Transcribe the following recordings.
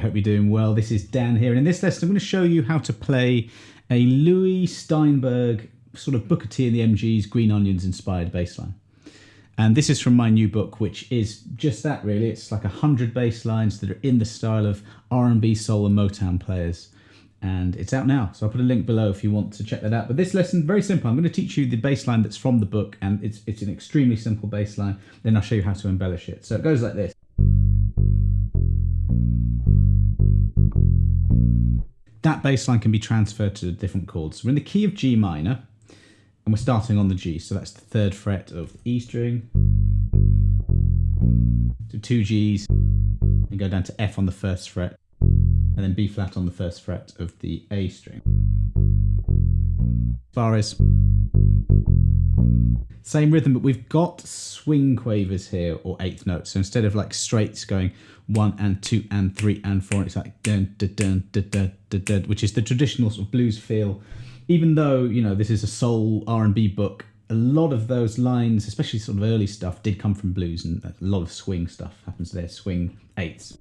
hope you're doing well. This is Dan here, and in this lesson I'm going to show you how to play a Lewie Steinberg sort of Booker T and the MG's Green Onions inspired bass line. And this is from my new book, which is just that really. It's like 100 bass lines that are in the style of R&B, soul and Motown players. And it's out now, so I'll put a link below if you want to check that out. But this lesson, very simple. I'm going to teach you the bass line that's from the book, and it's an extremely simple bass line. Then I'll show you how to embellish it. So it goes like this. That bass line can be transferred to different chords. We're in the key of G minor, and we're starting on the G. So that's the 3rd fret of the E string, to 2 Gs, and go down to F on the 1st fret, and then B flat on the 1st fret of the A string. As far as same rhythm, but we've got swing quavers here, or 8th notes. So instead of like straights going 1 and 2 and 3 and 4, it's like dun dun dun dun dun dun dun, which is the traditional sort of blues feel. Even though, you know, this is a soul R&B book, a lot of those lines, especially sort of early stuff, did come from blues, and a lot of swing stuff happens there, swing 8ths.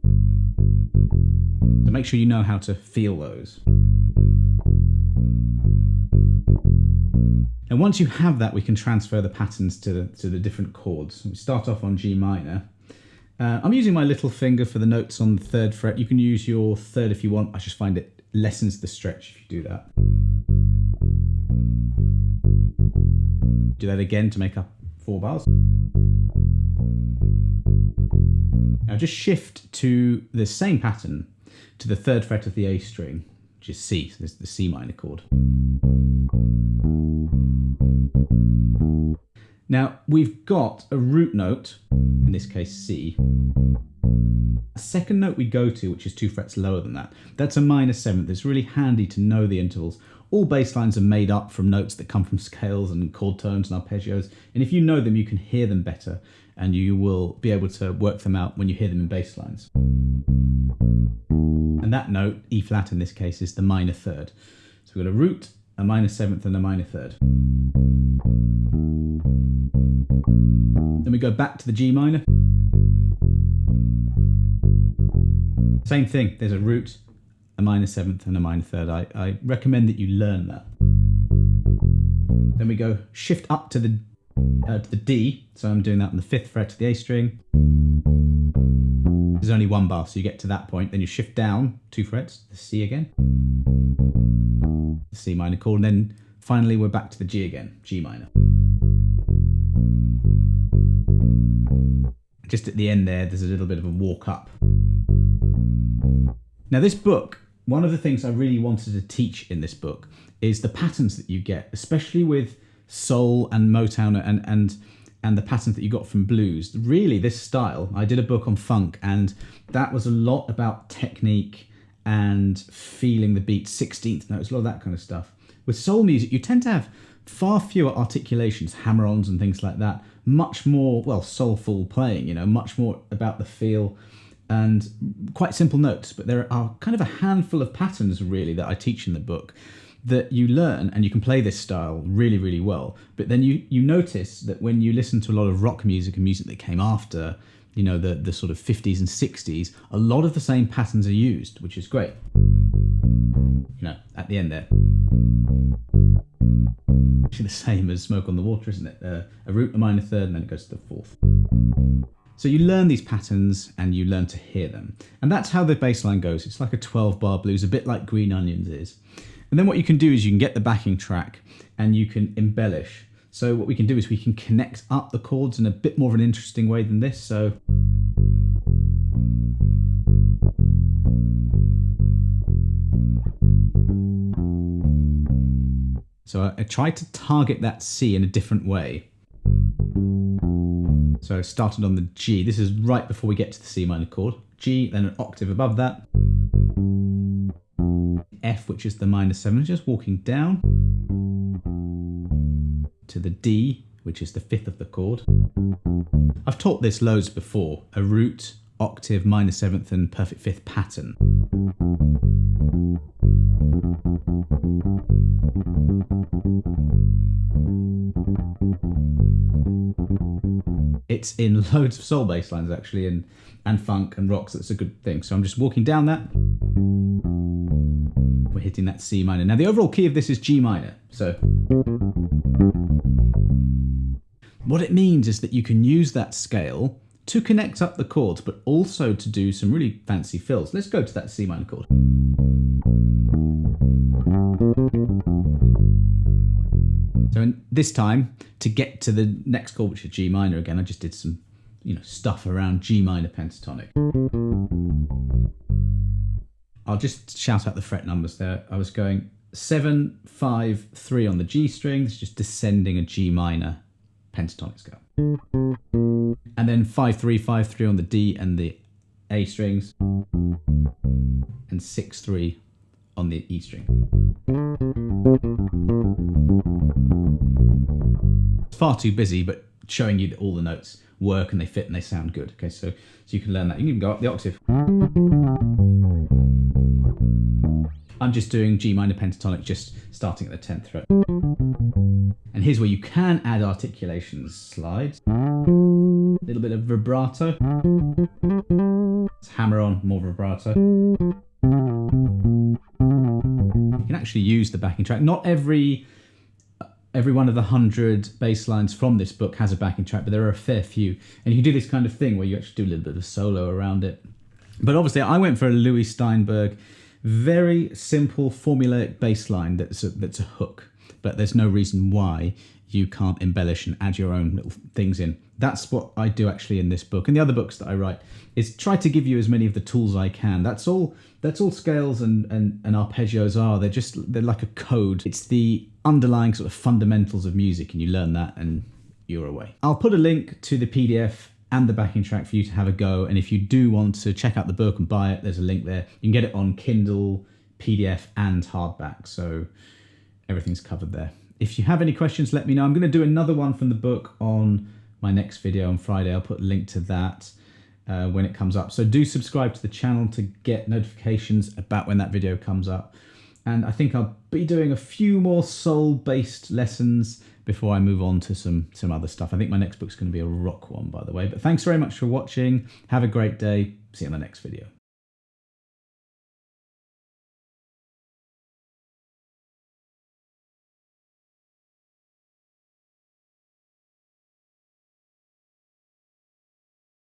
So make sure you know how to feel those. And once you have that, we can transfer the patterns to the different chords. We start off on G minor. I'm using my little finger for the notes on the 3rd fret. You can use your 3rd if you want. I just find it lessens the stretch if you do that. Do that again to make up 4 bars. Now just shift to the same pattern to the 3rd fret of the A string, which is C, so this is the C minor chord. Now we've got a root note, in this case C. A 2nd note we go to, which is 2 frets lower than that. That's a minor 7th. It's really handy to know the intervals. All bass lines are made up from notes that come from scales and chord tones and arpeggios. And if you know them, you can hear them better, and you will be able to work them out when you hear them in bass lines. And that note, E flat in this case, is the minor 3rd. So we've got a root, a minor 7th and a minor 3rd. Then we go back to the G minor. Same thing, there's a root, a minor 7th and a minor 3rd. I recommend that you learn that. Then we go shift up to the D, so I'm doing that on the 5th fret of the A string. There's only 1 bar, so you get to that point, then you shift down 2 frets, the C again, the C minor chord, and then finally we're back to the G again, G minor. Just at the end there's a little bit of a walk up. Now this book, one of the things I really wanted to teach in this book is the patterns that you get, especially with soul and Motown and the patterns that you got from blues. Really, this style, I did a book on funk, and that was a lot about technique and feeling the beat, 16th notes, a lot of that kind of stuff. With soul music, you tend to have far fewer articulations, hammer-ons and things like that, much more, well, soulful playing, you know, much more about the feel, and quite simple notes. But there are kind of a handful of patterns really that I teach in the book that you learn, and you can play this style really, really well. But then you notice that when you listen to a lot of rock music and music that came after, you know, the sort of 50s and 60s, a lot of the same patterns are used, which is great. You know, at the end there. Actually the same as Smoke on the Water, isn't it? A root, a minor 3rd, and then it goes to the 4th. So you learn these patterns and you learn to hear them. And that's how the bass line goes. It's like a 12-bar blues, a bit like Green Onions is. And then what you can do is you can get the backing track and you can embellish. So what we can do is we can connect up the chords in a bit more of an interesting way than this. So I tried to target that C in a different way. So I started on the G. This is right before we get to the C minor chord. G, then an octave above that. F, which is the minor 7, just walking down to the D, which is the 5th of the chord. I've taught this loads before, a root, octave, minor 7th and perfect 5th pattern. fits in loads of soul bass lines actually, and funk and rock, so that's a good thing. So I'm just walking down that. We're hitting that C minor. Now the overall key of this is G minor. So what it means is that you can use that scale to connect up the chords, but also to do some really fancy fills. Let's go to that C minor chord. So this time, to get to the next chord, which is G minor again, I just did some, stuff around G minor pentatonic. I'll just shout out the fret numbers there. I was going 7, 5, 3 on the G string. It's just descending a G minor pentatonic scale. And then 5, 3, 5, 3 on the D and the A strings. And 6, 3 on the E string. It's far too busy, but showing you that all the notes work and they fit and they sound good. Okay, so you can learn that. You can even go up the octave. I'm just doing G minor pentatonic, just starting at the 10th fret. And here's where you can add articulations, slides. A little bit of vibrato. Let's hammer on more vibrato. You can actually use the backing track. Not every one of the 100 bass lines from this book has a backing track, but there are a fair few. And you can do this kind of thing where you actually do a little bit of solo around it. But obviously I went for a Lewie Steinberg, very simple formulaic bass line that's a hook, but there's no reason why you can't embellish and add your own little things in. That's what I do actually in this book. And the other books that I write is try to give you as many of the tools I can. That's all scales and arpeggios are. They're like a code. It's the underlying sort of fundamentals of music, and you learn that and you're away. I'll put a link to the PDF and the backing track for you to have a go. And if you do want to check out the book and buy it, there's a link there. You can get it on Kindle, PDF and hardback. So everything's covered there. If you have any questions, let me know. I'm going to do another one from the book on my next video on Friday. I'll put a link to that when it comes up. So do subscribe to the channel to get notifications about when that video comes up. And I think I'll be doing a few more soul-based lessons before I move on to some other stuff. I think my next book's going to be a rock one, by the way. But thanks very much for watching. Have a great day. See you in the next video.